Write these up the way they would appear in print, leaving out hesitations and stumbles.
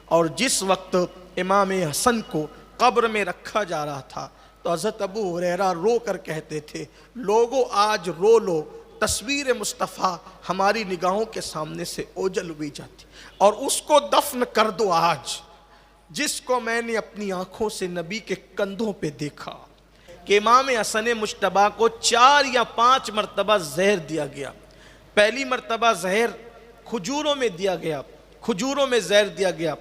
اور جس وقت امام حسن کو قبر میں رکھا جا رہا تھا تو حضرت ابو ہریرہ رو کر کہتے تھے لوگوں آج رو لو، تصویر مصطفیٰ ہماری نگاہوں کے سامنے سے اوجھل ہوئی جاتی، اور اس کو دفن کر دو آج جس کو میں نے اپنی آنکھوں سے نبی کے کندھوں پہ دیکھا کہ امام حسن مجتبیٰ کو 4 یا 5 مرتبہ زہر دیا گیا۔ پہلی مرتبہ زہر کھجوروں میں دیا گیا، کھجوروں میں زہر دیا گیا،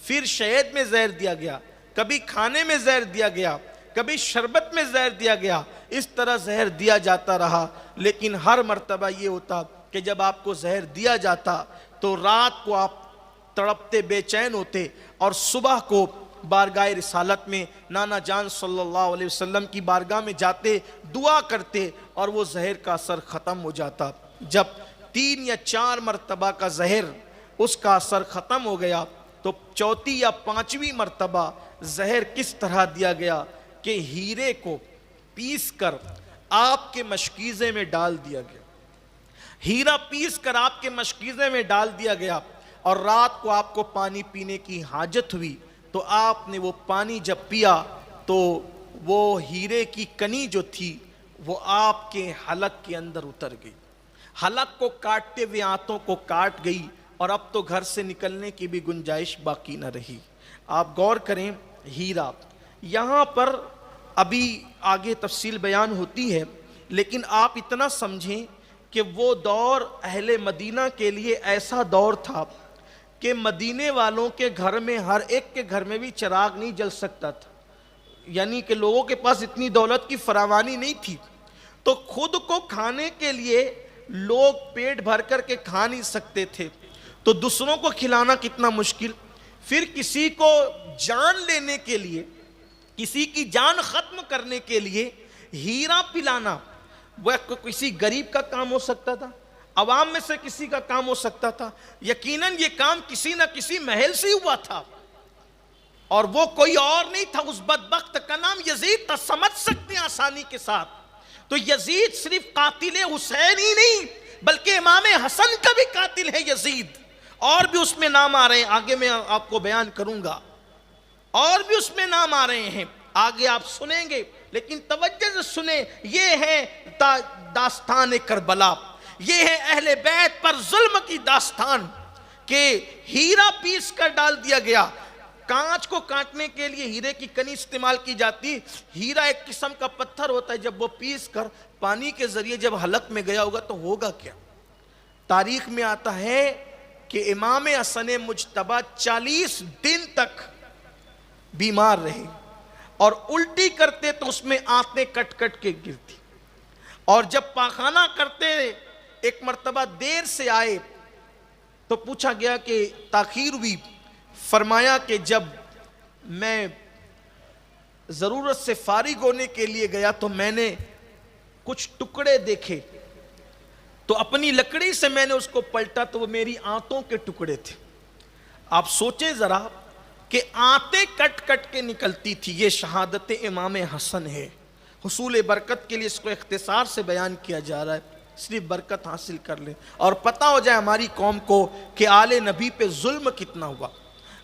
پھر شہد میں زہر دیا گیا، کبھی کھانے میں زہر دیا گیا، کبھی شربت میں زہر دیا گیا، اس طرح زہر دیا جاتا رہا۔ لیکن ہر مرتبہ یہ ہوتا کہ جب آپ کو زہر دیا جاتا تو رات کو آپ تڑپتے بے چین ہوتے اور صبح کو بارگاہ رسالت میں نانا جان صلی اللہ علیہ وسلم کی بارگاہ میں جاتے، دعا کرتے اور وہ زہر کا اثر ختم ہو جاتا۔ جب 3 یا 4 مرتبہ کا زہر اس کا اثر ختم ہو گیا تو 4 یا 5ویں مرتبہ زہر کس طرح دیا گیا کہ ہیرے کو پیس کر آپ کے مشکیزے میں ڈال دیا گیا، ہیرا پیس کر آپ کے مشکیزے میں ڈال دیا گیا، اور رات کو آپ کو پانی پینے کی حاجت ہوئی تو آپ نے وہ پانی جب پیا تو وہ ہیرے کی کنی جو تھی وہ آپ کے حلق کے اندر اتر گئی، حلق کو کاٹتے ہوئے آنتوں کو کاٹ گئی، اور اب تو گھر سے نکلنے کی بھی گنجائش باقی نہ رہی۔ آپ غور کریں ہیرا، یہاں پر ابھی آگے تفصیل بیان ہوتی ہے، لیکن آپ اتنا سمجھیں کہ وہ دور اہل مدینہ کے لیے ایسا دور تھا کہ مدینے والوں کے گھر میں ہر ایک کے گھر میں بھی چراغ نہیں جل سکتا تھا، یعنی کہ لوگوں کے پاس اتنی دولت کی فراوانی نہیں تھی، تو خود کو کھانے کے لیے لوگ پیٹ بھر کر کے کھا نہیں سکتے تھے، تو دوسروں کو کھلانا کتنا مشکل، پھر کسی کو جان لینے کے لیے، کسی کی جان ختم کرنے کے لیے ہیرا پلانا وہ کسی غریب کا کام ہو سکتا تھا، عوام میں سے کسی کا کام ہو سکتا تھا، یقیناً یہ کام کسی نہ کسی محل سے ہوا تھا، اور وہ کوئی اور نہیں تھا، اس بدبخت کا نام یزید تھا۔ سمجھ سکتے ہیں آسانی کے ساتھ، تو یزید صرف قاتل حسین ہی نہیں بلکہ امام حسن کا بھی قاتل ہے یزید، اور بھی اس میں نام آ رہے ہیں، آگے میں آپ کو بیان کروں گا، اور بھی اس میں نام آ رہے ہیں، آگے آپ سنیں گے، لیکن توجہ سے سنیں، یہ ہے داستان کربلا، یہ ہے اہل بیت پر ظلم کی داستان کہ ہیرا پیس کر ڈال دیا گیا۔ کانچ کو کاٹنے کے لیے ہیرے کی کنی استعمال کی جاتی، ہیرا ایک قسم کا پتھر ہوتا ہے، جب وہ پیس کر پانی کے ذریعے جب حلق میں گیا ہوگا تو ہوگا کیا؟ تاریخ میں آتا ہے کہ امام حسن مجتبیٰ 40 دن تک بیمار رہے، اور الٹی کرتے تو اس میں آنتیں کٹ کٹ کے گرتی، اور جب پاخانہ کرتے ایک مرتبہ دیر سے آئے تو پوچھا گیا کہ تاخیر ہوئی، فرمایا کہ جب میں ضرورت سے فارغ ہونے کے لیے گیا تو میں نے کچھ ٹکڑے دیکھے، تو اپنی لکڑی سے میں نے اس کو پلٹا تو وہ میری آنتوں کے ٹکڑے تھے۔ آپ سوچیں ذرا کہ آنتیں کٹ کٹ کے نکلتی تھی، یہ شہادت امام حسن ہے۔ حصول برکت کے لیے اس کو اختصار سے بیان کیا جا رہا ہے، صرف برکت حاصل کر لیں اور پتہ ہو جائے ہماری قوم کو کہ آل نبی پہ ظلم کتنا ہوا،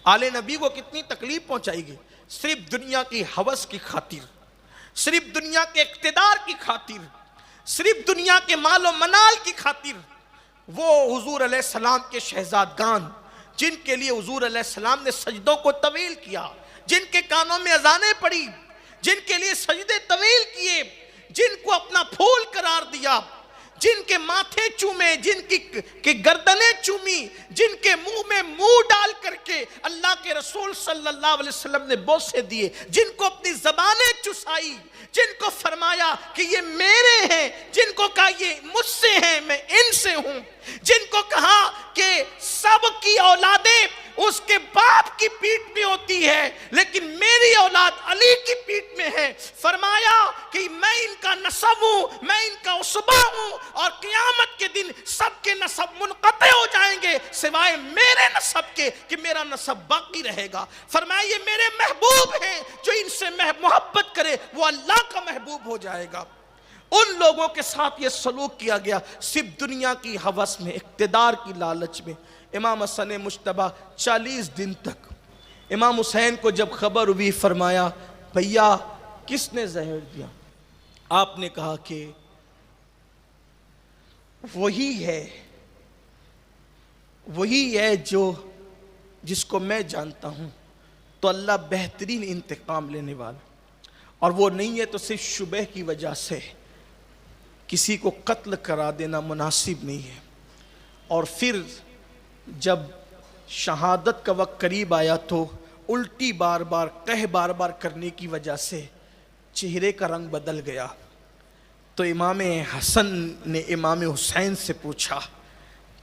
آل نبی کو کتنی تکلیف پہنچائی گئی، صرف دنیا کی ہوس کی خاطر، صرف دنیا کے اقتدار کی خاطر، صرف دنیا کے مال و منال کی خاطر۔ وہ حضور علیہ السلام کے شہزادگان جن کے لیے حضور علیہ السلام نے سجدوں کو طویل کیا، جن کے کانوں میں اذانیں پڑی، جن کے لیے سجدے طویل کیے، جن کو اپنا پھول قرار دیا، جن کے ماتھے چومے، جن کی گردنیں چومی، جن کے منہ میں منہ ڈال کر کے اللہ کے رسول صلی اللہ علیہ وسلم نے بوسے دیے، جن کو اپنی زبانیں چسائی، جن کو فرمایا کہ یہ میرے ہیں، جن کو کہا یہ مجھ سے ہیں میں ان سے ہوں، جن کو کہا کہ سب کی اولادیں اس کے باپ کی پیٹ میں ہوتی ہے لیکن میری اولاد علی کی پیٹ میں ہے، فرمایا کہ میں ان کا نسب ہوں، میں ان کا عصبہ ہوں، اور قیامت کے دن سب کے نسب منقطع ہو جائیں گے سوائے میرے نسب کے کہ میرا نسب باقی رہے گا۔ فرمایا یہ میرے محبوب ہیں، جو ان سے محبت کرے وہ اللہ کا محبوب ہو جائے گا۔ ان لوگوں کے ساتھ یہ سلوک کیا گیا، صرف دنیا کی ہوس میں، اقتدار کی لالچ میں۔ امام حسن مجتبیٰ 40 دن تک امام حسین کو جب خبر ہوئی فرمایا بھیا کس نے زہر دیا؟ آپ نے کہا کہ وہی ہے جو جس کو میں جانتا ہوں، تو اللہ بہترین انتقام لینے والا، اور وہ نہیں ہے تو صرف شبہ کی وجہ سے کسی کو قتل کرا دینا مناسب نہیں ہے۔ اور پھر جب شہادت کا وقت قریب آیا تو الٹی بار بار کرنے کی وجہ سے چہرے کا رنگ بدل گیا۔ تو امام حسن نے امام حسین سے پوچھا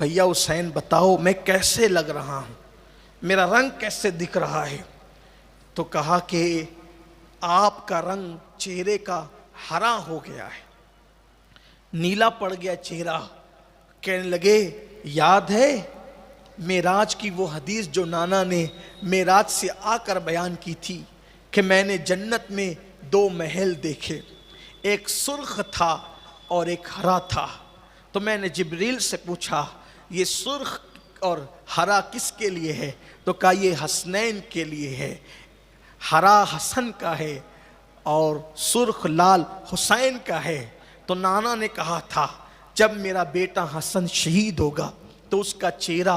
بھیا حسین بتاؤ میں کیسے لگ رہا ہوں، میرا رنگ کیسے دکھ رہا ہے؟ تو کہا کہ آپ کا رنگ چہرے کا ہرا ہو گیا ہے، نیلا پڑ گیا چہرہ۔ کہنے لگے یاد ہے معراج کی وہ حدیث جو نانا نے معراج سے آ کر بیان کی تھی کہ میں نے جنت میں 2 محل دیکھے، ایک سرخ تھا اور ایک ہرا تھا۔ تو میں نے جبریل سے پوچھا یہ سرخ اور ہرا کس کے لیے ہے؟ تو کہا یہ حسنین کے لیے ہے، ہرا حسن کا ہے اور سرخ لال حسین کا ہے۔ تو نانا نے کہا تھا جب میرا بیٹا حسن شہید ہوگا تو اس کا چہرہ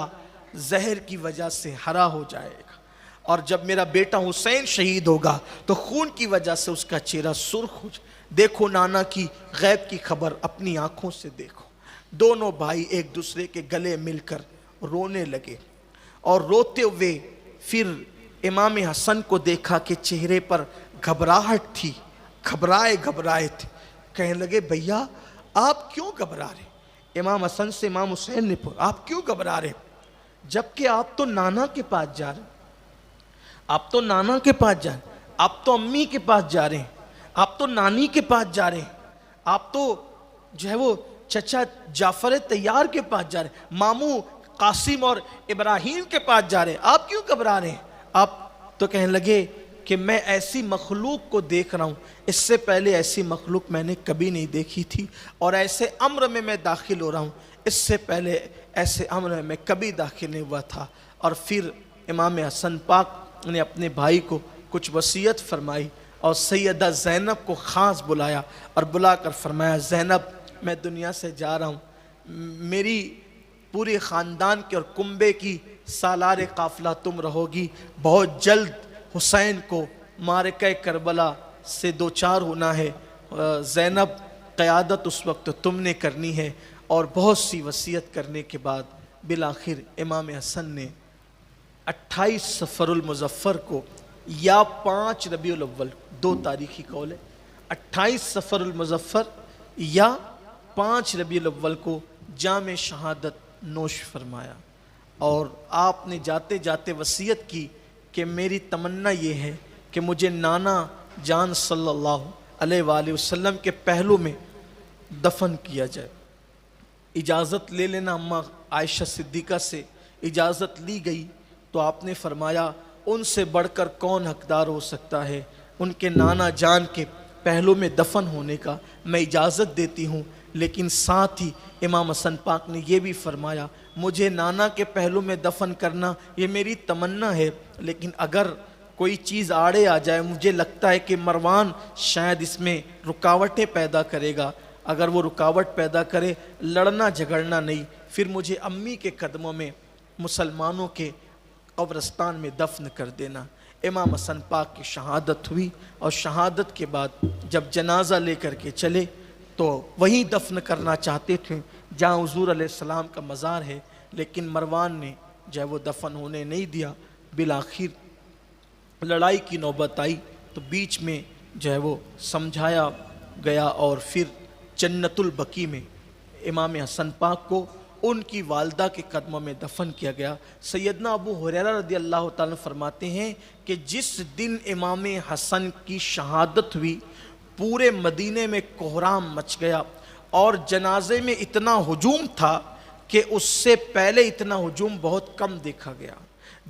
زہر کی وجہ سے ہرا ہو جائے گا، اور جب میرا بیٹا حسین شہید ہوگا تو خون کی وجہ سے اس کا چہرہ سرخ ہو جائے۔ دیکھو نانا کی غیب کی خبر اپنی آنکھوں سے دیکھو۔ دونوں بھائی ایک دوسرے کے گلے مل کر رونے لگے، اور روتے ہوئے پھر امام حسن کو دیکھا کہ چہرے پر گھبراہٹ تھی، گھبرائے تھے۔ کہنے لگے بھیا آپ کیوں گھبرا رہے؟ امام حسن سے امام حسین نے پوچھا آپ کیوں گھبرا رہے جبکہ آپ تو نانا کے پاس جا رہے ہیں، آپ تو نانا کے پاس جا رہے ہیں، آپ تو امی کے پاس جا رہے ہیں، آپ تو نانی کے پاس جا رہے ہیں، آپ تو جو ہے وہ چچا جعفر طیار کے پاس جا رہے ہیں، ماموں قاسم اور ابراہیم کے پاس جا رہے ہیں، آپ کیوں گھبرا رہے ہیں؟ آپ تو کہنے لگے کہ میں ایسی مخلوق کو دیکھ رہا ہوں، اس سے پہلے ایسی مخلوق میں نے کبھی نہیں دیکھی تھی، اور ایسے امر میں داخل ہو رہا ہوں، اس سے پہلے ایسے امر میں کبھی داخل نہیں ہوا تھا۔ اور پھر امام حسن پاک نے اپنے بھائی کو کچھ وصیت فرمائی، اور سیدہ زینب کو خاص بلایا اور بلا کر فرمایا زینب میں دنیا سے جا رہا ہوں، میری پورے خاندان کے اور کنبے کی سالار قافلہ تم رہو گی، بہت جلد حسین کو معرکہ کربلا سے دوچار ہونا ہے، زینب قیادت اس وقت تم نے کرنی ہے۔ اور بہت سی وصیت کرنے کے بعد بالآخر امام حسن نے 28 صفر المظفر کو یا 5 ربیع الاول، 2 تاریخی قول ہے، 28 صفر المظفر یا 5 ربیع الاول کو جام شہادت نوش فرمایا۔ اور آپ نے جاتے جاتے وصیت کی کہ میری تمنا یہ ہے کہ مجھے نانا جان صلی اللہ علیہ وآلہ وسلم کے پہلو میں دفن کیا جائے۔ اجازت لے لینا، اماں عائشہ صدیقہ سے اجازت لی گئی تو آپ نے فرمایا ان سے بڑھ کر کون حقدار ہو سکتا ہے ان کے نانا جان کے پہلو میں دفن ہونے کا، میں اجازت دیتی ہوں۔ لیکن ساتھ ہی امام حسن پاک نے یہ بھی فرمایا مجھے نانا کے پہلو میں دفن کرنا یہ میری تمنا ہے، لیکن اگر کوئی چیز آڑے آ جائے، مجھے لگتا ہے کہ مروان شاید اس میں رکاوٹیں پیدا کرے گا، اگر وہ رکاوٹ پیدا کرے لڑنا جھگڑنا نہیں، پھر مجھے امی کے قدموں میں مسلمانوں کے قبرستان میں دفن کر دینا۔ امام حسن پاک کی شہادت ہوئی، اور شہادت کے بعد جب جنازہ لے کر کے چلے تو وہیں دفن کرنا چاہتے تھے جہاں حضور علیہ السلام کا مزار ہے، لیکن مروان نے جو ہے وہ دفن ہونے نہیں دیا۔ بالآخر لڑائی کی نوبت آئی تو بیچ میں جو ہے وہ سمجھایا گیا، اور پھر جنت البقیع میں امام حسن پاک کو ان کی والدہ کے قدموں میں دفن کیا گیا۔ سیدنا ابو ہریرہ رضی اللہ تعالیٰ فرماتے ہیں کہ جس دن امام حسن کی شہادت ہوئی پورے مدینے میں کوہرام مچ گیا، اور جنازے میں اتنا ہجوم تھا کہ اس سے پہلے اتنا ہجوم بہت کم دیکھا گیا۔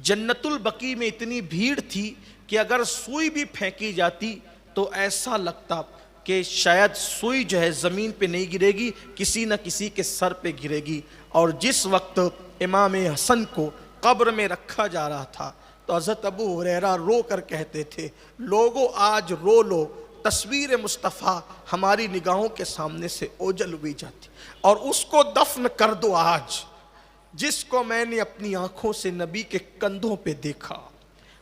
جنت البقیع میں اتنی بھیڑ تھی کہ اگر سوئی بھی پھینکی جاتی تو ایسا لگتا کہ شاید سوئی جو ہے زمین پہ نہیں گرے گی، کسی نہ کسی کے سر پہ گرے گی۔ اور جس وقت امام حسن کو قبر میں رکھا جا رہا تھا تو حضرت ابو ہریرہ رو کر کہتے تھے لوگوں آج رو لو، تصویر مصطفیٰ ہماری نگاہوں کے سامنے سے اوجھل ہوئی جاتی، اور اس کو دفن کر دو آج جس کو میں نے اپنی آنکھوں سے نبی کے کندھوں پہ دیکھا۔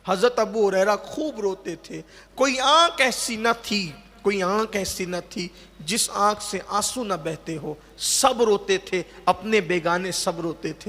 حضرت ابو ہریرہ خوب روتے تھے، کوئی آنکھ ایسی نہ تھی، کوئی آنکھ ایسی نہ تھی جس آنکھ سے آنسو نہ بہتے ہو، سب روتے تھے، اپنے بیگانے سب روتے تھے۔